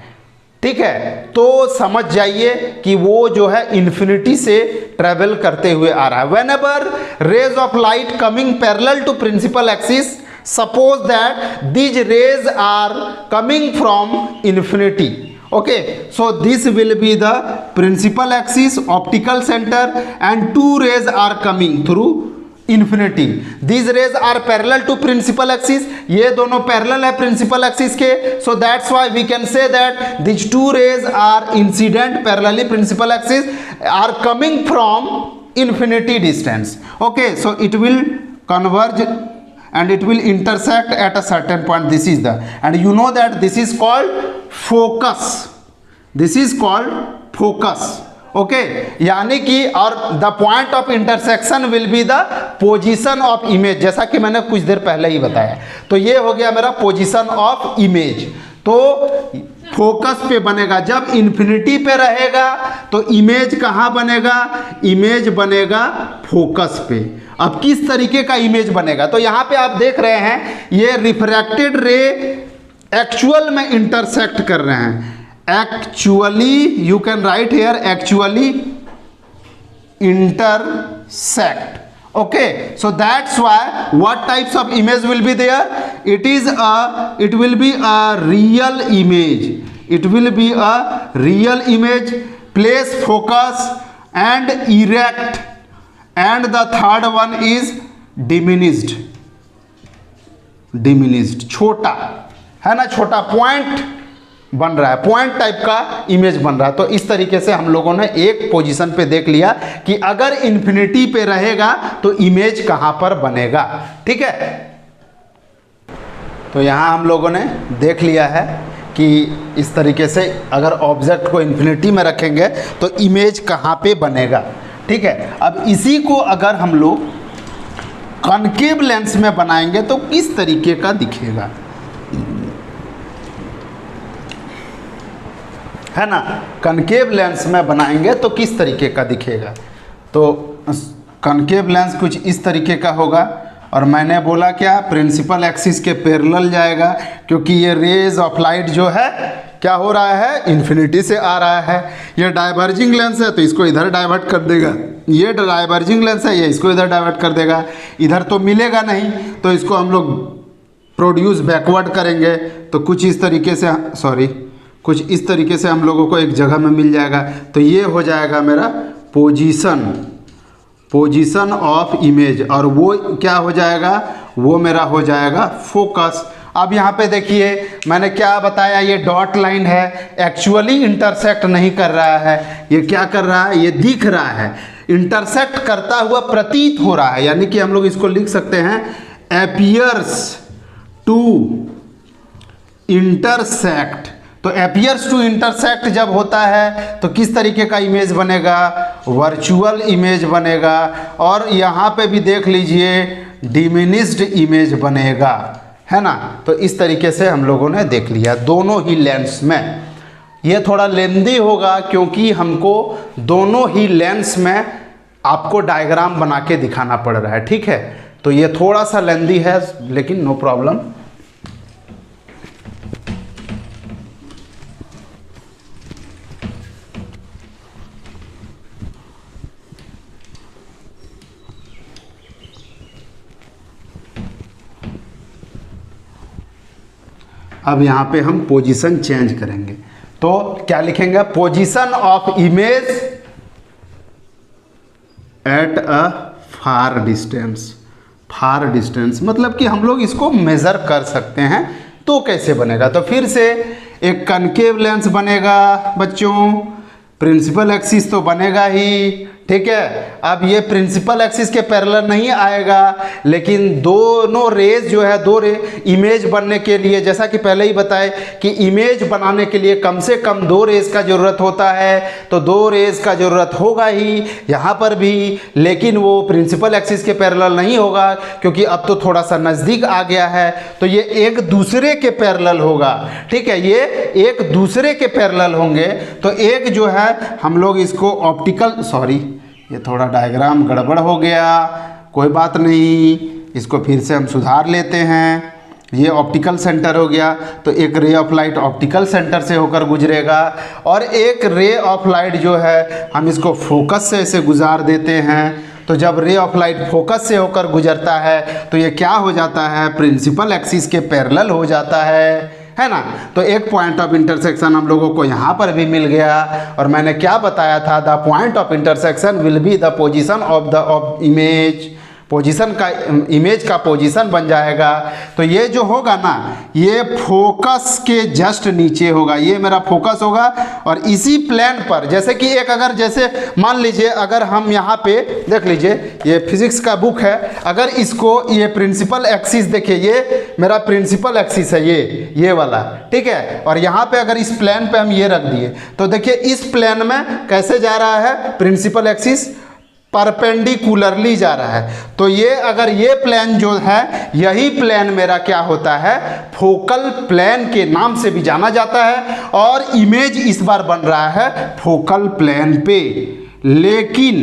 ठीक है, तो समझ जाइए कि वो जो है इन्फिनिटी से ट्रेवल करते हुए आ रहा है। Whenever rays of light coming parallel to principal axis, suppose that these rays are coming from infinity. Okay, so this will be the principal axis, optical center, and two rays are coming through infinity. These rays are parallel to principal axis. ये दोनों parallel है principal axis के, so that's why we can say that these two rays are incident parallelly principal axis, are coming from infinity distance. Okay, so it will converge and it will intersect at a certain point. This is the, and you know that this is called focus. This is called focus. Okay, यानी कि और the point of intersection will be the position of image, जैसा कि मैंने कुछ देर पहले ही बताया. तो ये हो गया मेरा पोजीशन ऑफ इमेज. तो फोकस पे बनेगा. जब इन्फिनिटी पे रहेगा तो इमेज कहाँ बनेगा? इमेज बनेगा फोकस पे. अब किस तरीके का इमेज बनेगा? तो यहाँ पे आप देख रहे हैं ये रिफ्रैक्टेड रे एक्चुअल में इंटरसेक्ट कर रहे हैं. Actually, you can right here actually intersect. Okay, so that's why what types of image will be there? It will be a real image. It will be a real image. Place focus and erect, and the third one is diminished. Diminished, छोटा है ना, छोटा point बन रहा है, point type का image बन रहा है. तो इस तरीके से हम लोगों ने एक पोजीशन पे देख लिया कि अगर इन्फिनिटी पे रहेगा तो इमेज कहां पर बनेगा. ठीक है, तो यहां हम लोगों ने देख लिया है कि इस तरीके से अगर ऑब्जेक्ट को इन्फिनिटी में रखेंगे तो इमेज कहां पे बनेगा. ठीक है, अब इसी को अगर हम लोग कॉन्केव लेंस में बनाएंगे तो किस तरीके का दिखेगा, है ना. कॉन्केव लेंस में बनाएंगे तो किस तरीके का दिखेगा? तो कॉन्केव लेंस कुछ इस तरीके का होगा. और मैंने बोला क्या, प्रिंसिपल एक्सिस के पैरेलल जाएगा, क्योंकि ये रेज ऑफ लाइट जो है क्या हो रहा है, इन्फिनिटी से आ रहा है. ये डाइवर्जिंग लेंस है तो इसको इधर डाइवर्ट कर देगा. ये डाइवर्जिंग लेंस है, ये इसको इधर डाइवर्ट कर देगा. इधर तो मिलेगा नहीं, तो इसको हम लोग प्रोड्यूस बैकवर्ड करेंगे. तो कुछ इस तरीके से, कुछ इस तरीके से हम लोगों को एक जगह में मिल जाएगा. तो ये हो जाएगा मेरा पोजीशन ऑफ इमेज, और वो क्या हो जाएगा, वो मेरा हो जाएगा फोकस. अब यहाँ पे देखिए मैंने क्या बताया, ये डॉट लाइन है, एक्चुअली इंटरसेक्ट नहीं कर रहा है. ये क्या कर रहा है, ये दिख रहा है, इंटरसेक्ट करता हुआ प्रतीत हो रहा है. यानी कि हम लोग इसको लिख सकते हैं एपियर्स टू इंटरसेक्ट. तो एपियर्स टू इंटरसेक्ट जब होता है तो किस तरीके का इमेज बनेगा, वर्चुअल इमेज बनेगा. और यहाँ पे भी देख लीजिए डिमिनिश्ड इमेज बनेगा, है ना. तो इस तरीके से हम लोगों ने देख लिया दोनों ही लेंस में. ये थोड़ा लेंदी होगा क्योंकि हमको दोनों ही लेंस में आपको डायग्राम बना के दिखाना पड़ रहा है. ठीक है, तो ये थोड़ा सा लेंदी है, लेकिन नो प्रॉब्लम. अब यहाँ पे हम पोजीशन चेंज करेंगे. तो क्या लिखेंगे, position of image at a far distance. Far distance मतलब कि हम लोग इसको मेज़र कर सकते हैं. तो कैसे बनेगा, तो फिर से एक कनकेव लेंस बनेगा बच्चों. प्रिंसिपल एक्सिस तो बनेगा ही. ठीक है, अब ये प्रिंसिपल एक्सिस के पैरेलल नहीं आएगा, लेकिन दोनों रेज जो है, दो रे इमेज बनने के लिए, जैसा कि पहले ही बताए कि इमेज बनाने के लिए कम से कम दो रेज का ज़रूरत होता है. तो दो रेज का ज़रूरत होगा ही यहाँ पर भी, लेकिन वो प्रिंसिपल एक्सिस के पैरेलल नहीं होगा क्योंकि अब तो थोड़ा सा नज़दीक आ गया है. तो ये एक दूसरे के पैरेलल होगा. ठीक है, ये एक दूसरे के पैरेलल होंगे. तो एक जो है हम लोग इसको ऑप्टिकल, ये थोड़ा डायग्राम गड़बड़ हो गया, कोई बात नहीं, इसको फिर से हम सुधार लेते हैं. ये ऑप्टिकल सेंटर हो गया. तो एक रे ऑफ लाइट ऑप्टिकल सेंटर से होकर गुजरेगा, और एक रे ऑफ लाइट जो है हम इसको फोकस से ऐसे गुजार देते हैं. तो जब रे ऑफ लाइट फोकस से होकर गुजरता है तो ये क्या हो जाता है, प्रिंसिपल एक्सिस के पैरेलल हो जाता है ना. तो एक पॉइंट ऑफ इंटरसेक्शन हम लोगों को यहाँ पर भी मिल गया. और मैंने क्या बताया था, the point of intersection will be the position of the image. Position का, इमेज का पोजीशन बन जाएगा। तो ये जो होगा ना, ये फोकस के जस्ट नीचे होगा, ये मेरा फोकस होगा। और इसी प्लेन पर, जैसे कि एक अगर जैसे मान लीजिए अगर हम यहाँ पे देख लीजिए, ये फिजिक्स का बुक है, अगर इसको ये प्रिंसिपल एक्सिस देखिए, ये मेरा प्रिंसिपल एक्सिस है, ये वाला, ठीक है। और यहाँ पे अगर इस प्लेन पे हम ये रख दिए तो देखिए इस प्लेन में कैसे जा रहा है, प्रिंसिपल एक्सिस परपेंडिकुलरली जा रहा है। तो ये अगर ये प्लेन जो है, यही प्लेन मेरा क्या होता है, फोकल प्लेन के नाम से भी जाना जाता है। और इमेज इस बार बन रहा है फोकल प्लेन पे, लेकिन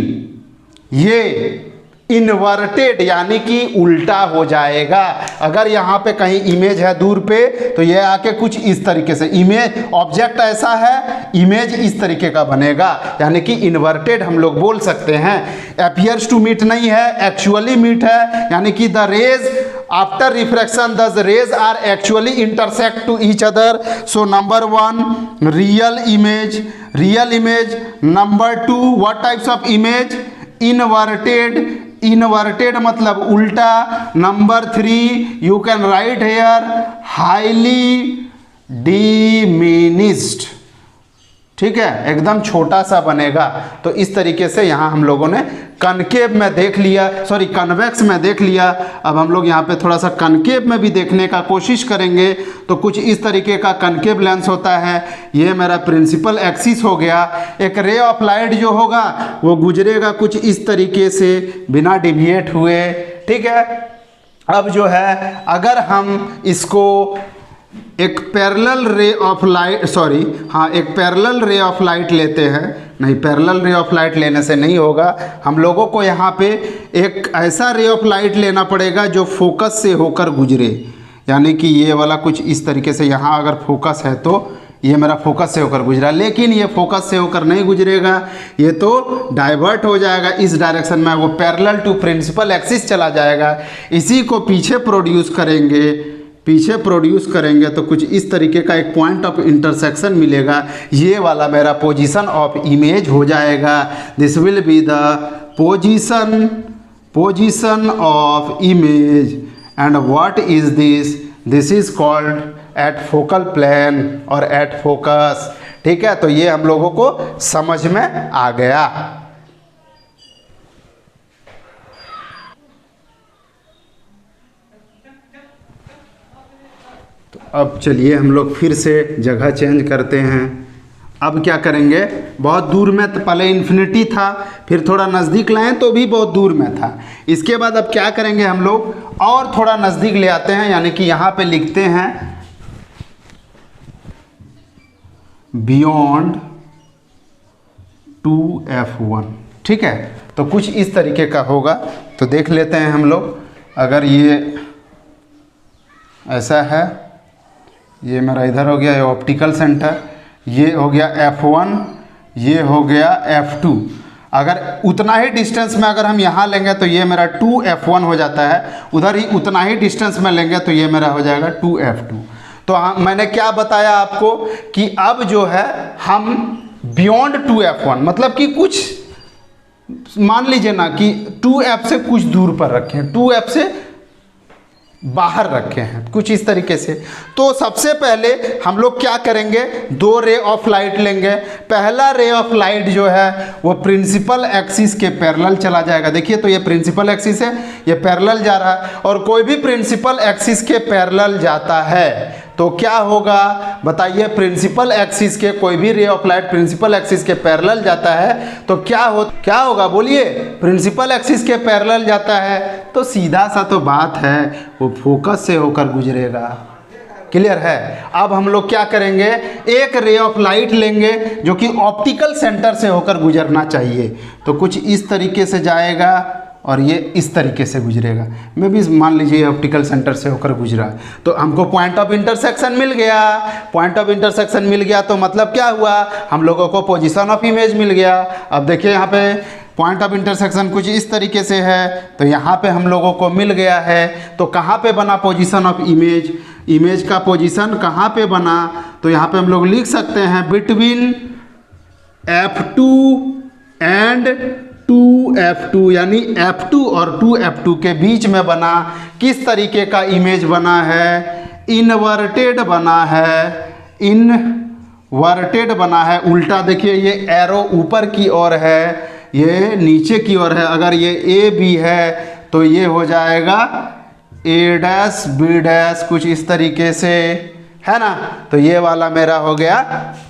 ये इन्वर्टेड यानी कि उल्टा हो जाएगा। अगर यहाँ पे कहीं इमेज है दूर पे तो ये आके कुछ इस तरीके से, इमेज ऑब्जेक्ट ऐसा है, इमेज इस तरीके का बनेगा, यानी कि इन्वर्टेड हम लोग बोल सकते हैं। अपीयर्स टू मीट नहीं है, एक्चुअली मीट है, यानी कि the rays after refraction the rays are actually intersect to each other. So number 1 real image, number 2 what types of image, inverted मतलब उल्टा। Number 3 you can write here highly diminished, ठीक है, एकदम छोटा सा बनेगा। तो इस तरीके से यहाँ हम लोगों ने कनकेव में देख लिया, सॉरी कन्वेक्स में देख लिया। अब हम लोग यहाँ पे थोड़ा सा कनकेव में भी देखने का कोशिश करेंगे। तो कुछ इस तरीके का कनकेव लेंस होता है। ये मेरा प्रिंसिपल एक्सिस हो गया। एक रे ऑफ लाइट जो होगा वो गुजरेगा कुछ इस तरीके से बिना डिविएट हुए, ठीक है। अब जो है अगर हम इसको एक पैरेलल रे ऑफ लाइट, सॉरी हाँ, एक पैरेलल रे ऑफ लाइट लेते हैं, नहीं पैरेलल रे ऑफ लाइट लेने से नहीं होगा, हम लोगों को यहाँ पे एक ऐसा रे ऑफ लाइट लेना पड़ेगा जो फोकस से होकर गुजरे, यानी कि ये वाला कुछ इस तरीके से। यहाँ अगर फोकस है तो ये मेरा फोकस से होकर गुजरा, लेकिन ये फोकस से होकर नहीं गुजरेगा, ये तो डाइवर्ट हो जाएगा इस डायरेक्शन में, वो पैरेलल टू प्रिंसिपल एक्सिस चला जाएगा। इसी को पीछे प्रोड्यूस करेंगे तो कुछ इस तरीके का एक पॉइंट ऑफ इंटरसेक्शन मिलेगा। ये वाला मेरा पोजीशन ऑफ इमेज हो जाएगा। This will be the position of image. And what is this is called at focal plane और एट फोकस, ठीक है। तो ये हम लोगों को समझ में आ गया। अब चलिए हम लोग फिर से जगह चेंज करते हैं। अब क्या करेंगे, बहुत दूर में तो पहले इन्फिनिटी था, फिर थोड़ा नज़दीक लाएं तो भी बहुत दूर में था। इसके बाद अब क्या करेंगे, हम लोग और थोड़ा नज़दीक ले आते हैं, यानी कि यहाँ पे लिखते हैं बियॉन्ड 2f1, ठीक है। तो कुछ इस तरीके का होगा। तो देख लेते हैं हम लोग, अगर ये ऐसा है, ये मेरा इधर हो गया ये ऑप्टिकल सेंटर, ये हो गया f1, ये हो गया f2। अगर उतना ही डिस्टेंस में अगर हम यहाँ लेंगे तो ये मेरा 2f1 हो जाता है, उधर ही उतना ही डिस्टेंस में लेंगे तो ये मेरा हो जाएगा 2f2। तो मैंने क्या बताया आपको कि अब जो है हम बियॉन्ड 2f1 मतलब कि कुछ मान लीजिए ना कि 2f से कुछ दूर पर रखें, 2f से बाहर रखे हैं, कुछ इस तरीके से। तो सबसे पहले हम लोग क्या करेंगे, दो रे ऑफ लाइट लेंगे। पहला रे ऑफ लाइट जो है वो प्रिंसिपल एक्सिस के पैरेलल चला जाएगा। देखिए तो ये प्रिंसिपल एक्सिस है, ये पैरेलल जा रहा है, और कोई भी प्रिंसिपल एक्सिस के पैरेलल जाता है तो क्या होगा बताइए। प्रिंसिपल एक्सिस के कोई भी ray of light principal axis के पैरेलल जाता है तो क्या होगा बोलिए, प्रिंसिपल एक्सिस के पैरेलल जाता है तो सीधा सा तो बात है वो फोकस से होकर गुजरेगा। क्लियर है। अब हम लोग क्या करेंगे, एक रे ऑफ लाइट लेंगे जो कि ऑप्टिकल सेंटर से होकर गुजरना चाहिए। तो कुछ इस तरीके से जाएगा और ये इस तरीके से गुजरेगा। मैं भी मान लीजिए ऑप्टिकल सेंटर से होकर गुजरा, तो हमको पॉइंट ऑफ इंटरसेक्शन मिल गया। पॉइंट ऑफ इंटरसेक्शन मिल गया तो मतलब क्या हुआ, हम लोगों को पोजीशन ऑफ इमेज मिल गया। अब देखिए यहाँ पे पॉइंट ऑफ इंटरसेक्शन कुछ इस तरीके से है, तो यहाँ पे हम लोगों को मिल गया है। तो कहाँ पे बना पोजीशन ऑफ इमेज, इमेज का पोजीशन कहाँ पे बना, तो यहाँ पे हम लोग लिख सकते हैं बिटवीन F2 एंड 2f2 यानी f2 और 2f2 के बीच में बना किस तरीके का इमेज बना है, इन्वर्टेड बना है, इनवर्टेड बना है। उल्टा देखिए, ये एरो ऊपर की ओर है, ये नीचे की ओर है। अगर ये ए बी है तो ये हो जाएगा ए डैश बी डैश, कुछ इस तरीके से, है ना। तो ये वाला मेरा हो गया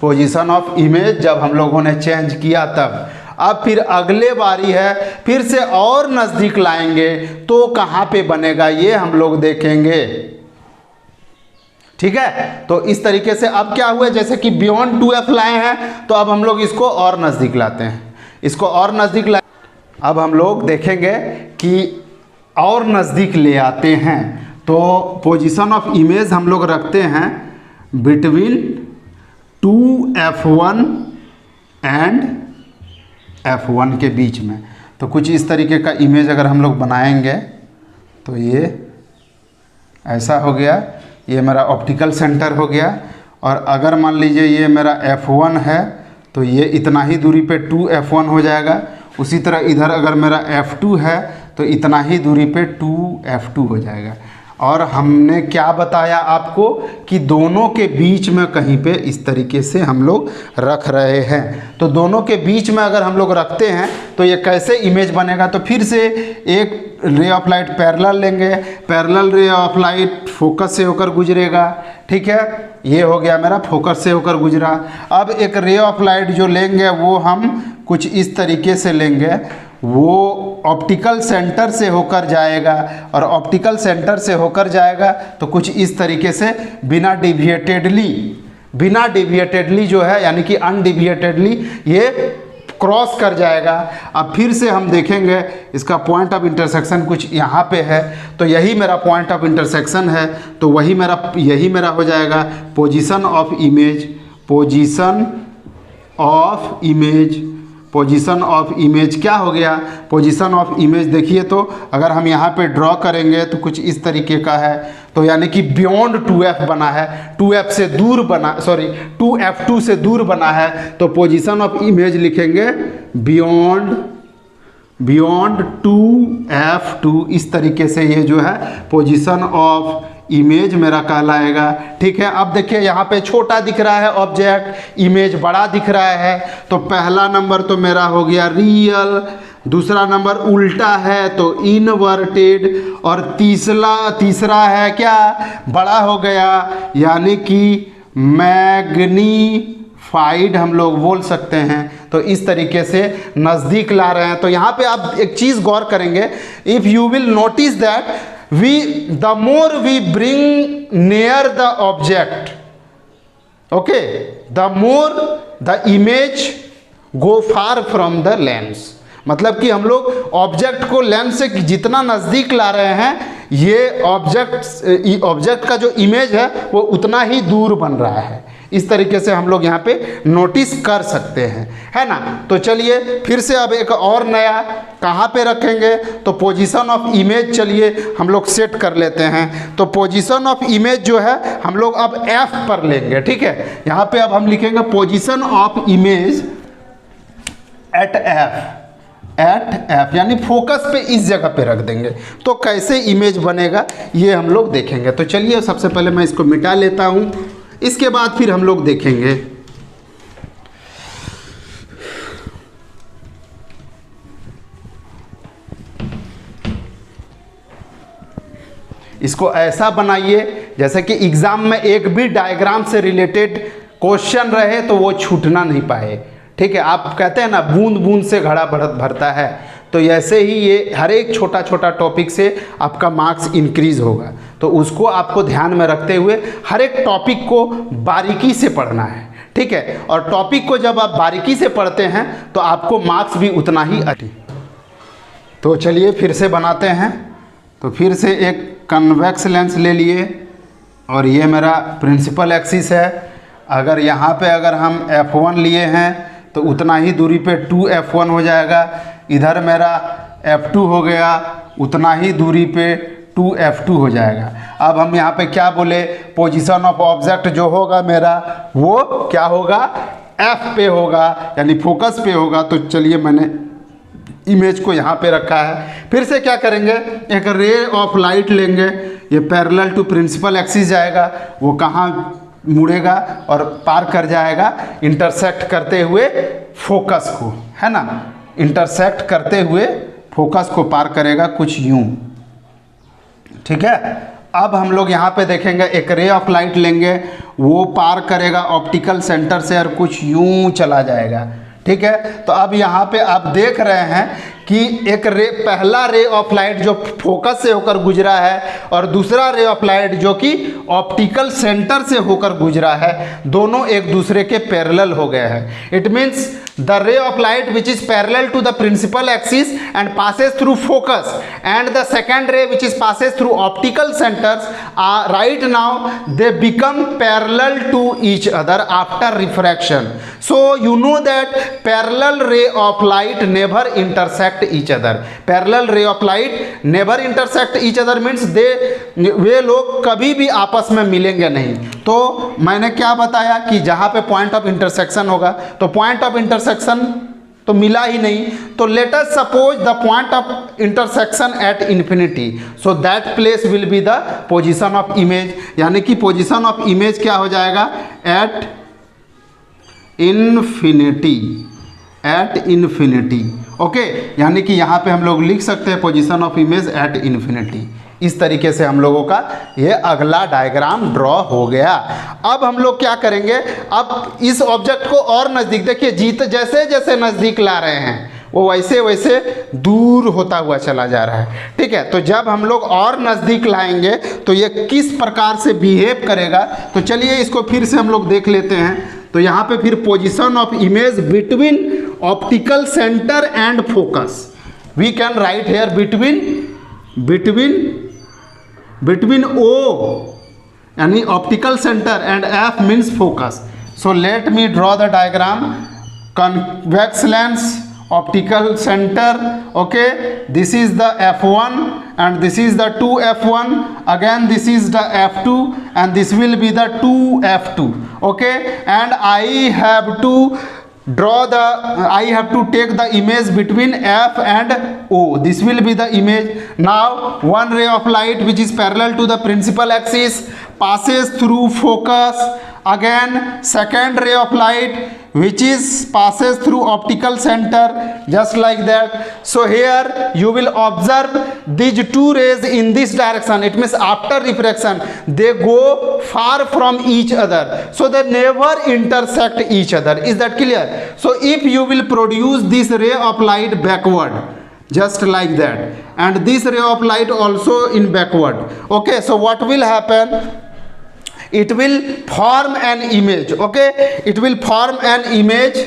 पोजीशन ऑफ इमेज जब हम लोगों ने चेंज किया तब। अब फिर अगले बारी है, फिर से और नज़दीक लाएंगे तो कहाँ पे बनेगा ये हम लोग देखेंगे, ठीक है। तो इस तरीके से अब क्या हुआ, जैसे कि बियॉन्ड 2f लाए हैं तो अब हम लोग इसको और नज़दीक लाते हैं, इसको और नज़दीक लाए। अब हम लोग देखेंगे कि और नज़दीक ले आते हैं तो पोजीशन ऑफ इमेज हम लोग रखते हैं बिटवीन 2f1 एंड f1 के बीच में। तो कुछ इस तरीके का इमेज अगर हम लोग बनाएंगे तो ये ऐसा हो गया, ये मेरा ऑप्टिकल सेंटर हो गया। और अगर मान लीजिए ये मेरा f1 है तो ये इतना ही दूरी पे 2f1 हो जाएगा। उसी तरह इधर अगर मेरा f2 है तो इतना ही दूरी पे 2f2 हो जाएगा। और हमने क्या बताया आपको कि दोनों के बीच में कहीं पे इस तरीके से हम लोग रख रहे हैं। तो दोनों के बीच में अगर हम लोग रखते हैं तो ये कैसे इमेज बनेगा, तो फिर से एक रे ऑफ लाइट पैरेलल लेंगे, पैरेलल रे ऑफ लाइट फोकस से होकर गुजरेगा, ठीक है। ये हो गया मेरा फोकस से होकर गुजरा। अब एक रे ऑफ लाइट जो लेंगे वो हम कुछ इस तरीके से लेंगे, वो ऑप्टिकल सेंटर से होकर जाएगा और ऑप्टिकल सेंटर से होकर जाएगा तो कुछ इस तरीके से बिना डिविएटेडली जो है यानी कि अनडिविएटेडली ये क्रॉस कर जाएगा। अब फिर से हम देखेंगे इसका पॉइंट ऑफ इंटरसेक्शन कुछ यहाँ पे है, तो यही मेरा पॉइंट ऑफ इंटरसेक्शन है, तो यही मेरा हो जाएगा position of image. Position of image क्या हो गया, पोजीशन ऑफ इमेज देखिए तो अगर हम यहाँ पे ड्रॉ करेंगे तो कुछ इस तरीके का है। तो यानी कि बियॉन्ड 2f बना है, 2f से दूर बना, सॉरी 2f2 से दूर बना है। तो पोजीशन ऑफ इमेज लिखेंगे बियॉन्ड 2f2। इस तरीके से ये जो है पोजीशन ऑफ इमेज मेरा कहलाएगा, ठीक है। अब देखिए यहाँ पे छोटा दिख रहा है ऑब्जेक्ट, इमेज बड़ा दिख रहा है। तो पहला नंबर तो मेरा हो गया रियल, दूसरा नंबर उल्टा है तो इनवर्टेड, और तीसरा है क्या, बड़ा हो गया यानी कि मैग्नीफाइड हम लोग बोल सकते हैं। तो इस तरीके से नज़दीक ला रहे हैं। तो यहाँ पे आप एक चीज़ गौर करेंगे, if you will notice that the more we bring near the object, okay, the more the image go far from the lens। मतलब कि हम लोग ऑब्जेक्ट को लेंस से जितना नज़दीक ला रहे हैं, ये ऑब्जेक्ट का जो इमेज है वो उतना ही दूर बन रहा है। इस तरीके से हम लोग यहाँ पे नोटिस कर सकते हैं, है ना। तो चलिए फिर से अब एक और नया कहाँ पे रखेंगे, तो पोजीशन ऑफ इमेज चलिए हम लोग सेट कर लेते हैं। तो पोजीशन ऑफ इमेज जो है हम लोग अब F पर लेंगे, ठीक है। यहाँ पे अब हम लिखेंगे position of image at F यानी फोकस पे इस जगह पे रख देंगे। तो कैसे इमेज बनेगा ये हम लोग देखेंगे। तो चलिए सबसे पहले मैं इसको मिटा लेता हूँ, इसके बाद फिर हम लोग देखेंगे। इसको ऐसा बनाइए जैसे कि एग्जाम में एक भी डायग्राम से रिलेटेड क्वेश्चन रहे तो वो छूटना नहीं पाए, ठीक है। आप कहते हैं ना बूंद बूंद से घड़ा भरता है, तो ऐसे ही ये हर एक छोटा छोटा टॉपिक से आपका मार्क्स इंक्रीज होगा। तो उसको आपको ध्यान में रखते हुए हर एक टॉपिक को बारीकी से पढ़ना है, ठीक है। और टॉपिक को जब आप बारीकी से पढ़ते हैं तो आपको मार्क्स भी उतना ही अच्छे। तो चलिए फिर से बनाते हैं। तो फिर से एक कन्वेक्स लेंस ले लिए और ये मेरा प्रिंसिपल एक्सिस है। अगर यहाँ पे अगर हम f1 लिए हैं तो उतना ही दूरी पे 2f1 हो जाएगा। इधर मेरा f2 हो गया, उतना ही दूरी पे 2f2 हो जाएगा। अब हम यहाँ पे क्या बोले, पोजीशन ऑफ ऑब्जेक्ट जो होगा मेरा वो क्या होगा, f पे होगा यानी फोकस पे होगा। तो चलिए मैंने इमेज को यहाँ पे रखा है। फिर से क्या करेंगे, एक रे ऑफ लाइट लेंगे, ये पैरेलल टू प्रिंसिपल एक्सिस जाएगा, वो कहाँ मुड़ेगा और पार कर जाएगा, इंटरसेक्ट करते हुए फोकस को, है ना, इंटरसेक्ट करते हुए फोकस को पार करेगा कुछ यूं, ठीक है। अब हम लोग यहाँ पे देखेंगे एक रे ऑफ लाइट लेंगे, वो पार करेगा ऑप्टिकल सेंटर से और कुछ यूं चला जाएगा, ठीक है। तो अब यहाँ पे आप देख रहे हैं कि एक पहला रे ऑफ लाइट जो फोकस से होकर गुजरा है और दूसरा रे ऑफ लाइट जो कि ऑप्टिकल सेंटर से होकर गुजरा है, दोनों एक दूसरे के पैरेलल हो गए हैं। It means the ray of light which is parallel to the principal axis and passes through focus and the second ray which is passes through optical centers are right now they become parallel to each other after refraction. So you know that parallel ray of light never intersect each other. Parallel ray of light never intersect each other means वे लोग कभी भी आपस में मिलेंगे नहीं। तो मैंने क्या बताया कि जहाँ पे पॉइंट ऑफ इंटरसेक्शन होगा तो पॉइंट ऑफ इंटरसेक्शन तो मिला ही नहीं, तो let us suppose the point of intersection at infinity, so that place will be the position of image, यानी कि पोजीशन ऑफ इमेज क्या हो जाएगा, at infinity, at infinity, okay. यानी कि यहाँ पे हम लोग लिख सकते हैं position of image at infinity. इस तरीके से हम लोगों का ये अगला डायग्राम ड्रॉ हो गया। अब हम लोग क्या करेंगे, अब इस ऑब्जेक्ट को और नज़दीक, देखिए जैसे जैसे नज़दीक ला रहे हैं वो वैसे वैसे दूर होता हुआ चला जा रहा है, ठीक है। तो जब हम लोग और नज़दीक लाएंगे तो ये किस प्रकार से बिहेव करेगा, तो चलिए इसको फिर से हम लोग देख लेते हैं। तो यहाँ पे फिर position of image between optical centre and focus, we can write here between O यानी optical centre and F means focus. So let me draw the diagram, convex lens, optical center, okay, this is the F1 and this is the 2F1, again this is the F2 and this will be the 2F2, okay, and I have to take the image between F and O. This will be the image. Now one ray of light which is parallel to the principal axis passes through focus, again second ray of light which is passes through optical center, just like that. So here you will observe these two rays in this direction, it means after refraction they go far from each other, so they never intersect each other. Is that clear? So if you will produce this ray of light backward, just like that, and this ray of light also in backward, okay, so what will happen, it will form an image, okay, it will form an image,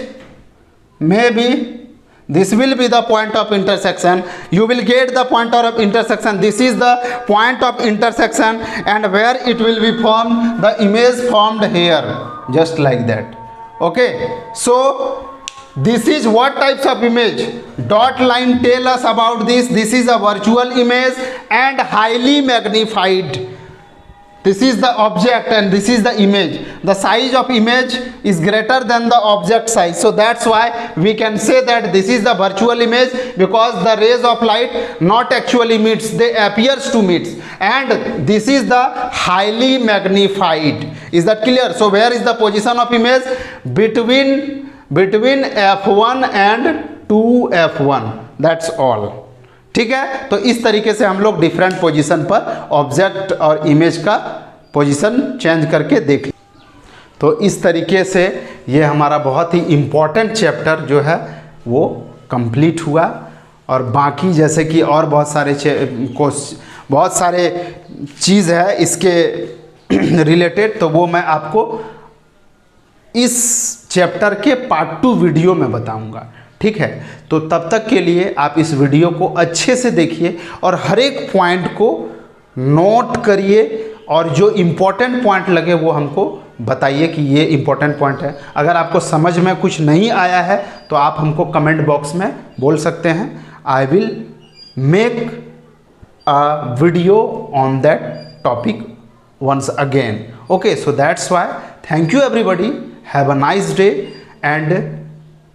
maybe this will be the point of intersection, you will get the point of intersection, this is the point of intersection, and where it will be formed, the image formed here, just like that, okay. So this is what types of image, dot line tell us about this. This is a virtual image and highly magnified. This is the object and this is the image. The size of image is greater than the object size, so that's why we can say that this is the virtual image, because the rays of light not actually meets, they appears to meet, and this is the highly magnified. Is that clear? So where is the position of image, between F1 and 2F1, that's all. ठीक है, तो इस तरीके से हम लोग different position पर object और इमेज का पोजीशन चेंज करके देख। तो इस तरीके से ये हमारा बहुत ही इम्पोर्टेंट चैप्टर जो है वो कंप्लीट हुआ, और बाकी जैसे कि और बहुत सारे चीज़ है इसके रिलेटेड, तो वो मैं आपको इस चैप्टर के पार्ट 2 वीडियो में बताऊंगा, ठीक है। तो तब तक के लिए आप इस वीडियो को अच्छे से देखिए और हर एक पॉइंट को नोट करिए, और जो इम्पोर्टेंट पॉइंट लगे वो हमको बताइए कि ये इम्पोर्टेंट पॉइंट है। अगर आपको समझ में कुछ नहीं आया है तो आप हमको कमेंट बॉक्स में बोल सकते हैं, I will make a video on that topic once again, okay. So that's why, thank you everybody, have a nice day, and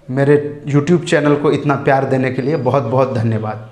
मेरे YouTube चैनल को इतना प्यार देने के लिए बहुत बहुत धन्यवाद।